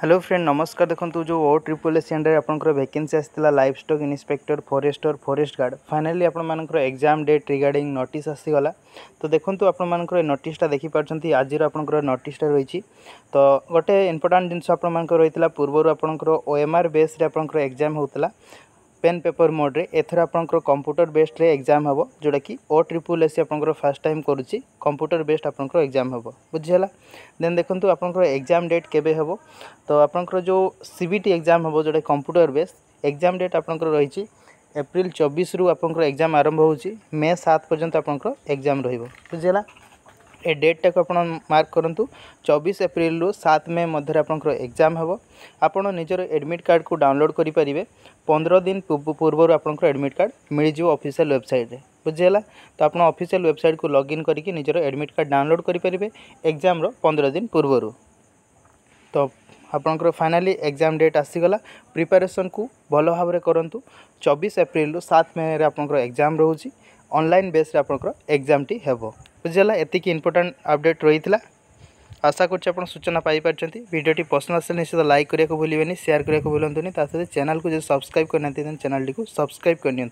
Hello friend नमस्कार। देखो जो ओ ट्रिपल एस अंडर आपंकर वैकेंसी आसाला livestock inspector forest guard finally आपर एग्जाम डेट रिगार्डिंग नोटिस आसीगला। तो देखो आपर नोटिसटा देखिपार आज आपंकर नोटिसटा रही। तो गोटे इंपोर्टाट जिनस आपर रही पूर्वर आपंकर ओएमआर बेस आपंकर एग्जाम होता पेन पेपर मोड रे एथर आपंकर कंप्यूटर बेस्ड रे एग्जाम हम जोटा कि ओ ट्रिपल एस आपंकर फास्ट टाइम करुच्ची कंप्यूटर बेस्ड आपंकर एग्जाम हम बुझीगला। देन देखो आपंकर एग्जाम डेट केबे हम तो आपंकर जो सीबीटी एग्जाम हम जोटा कंप्यूटर बेस्ड एग्जाम डेट आपंकर रही एप्रिल 24 रु आपंकर एग्जाम आरंभ होची मे 7 पर्यंत आपंकर एग्जाम रहिबो बुझीगला। ए डेटा को आप मार्क करूँ 24 एप्रिल रु 7 मे मध्य आपंकर एग्जाम हम आपड़ निजर एडमिट कार्ड को डाउनलोड करेंगे 15 दिन पूर्व आपंकर एडमिट कार्ड मिल जाव ऑफिशियल वेबसाइट रे बुझीगला। तो आप ऑफिशियल वेबसाइट को लॉगिन करके निजर एडमिट कार्ड डाउनलोड करेंगे एग्जाम रो 15 दिन पूर्व। तो आपंकर फाइनाली एग्जाम डेट आसीगला प्रिपरेशन को भल भाव करूँ 24 एप्रिल रु 7 मे आपंकर एग्जाम रोची ऑनलाइन बेस आपंकर एग्जाम टी हेबो बुझीगला। एतिक इंपोर्टेंट अपडेट रही है। आशा कर सूचना पाइपर वीडियो पसंद आसे निश्चित लाइक करने को भूलें शेयर करने को भूलुनी सहित चैनल को जो सब्सक्राइब करना चैनल टी सब्सक्राइब करनी।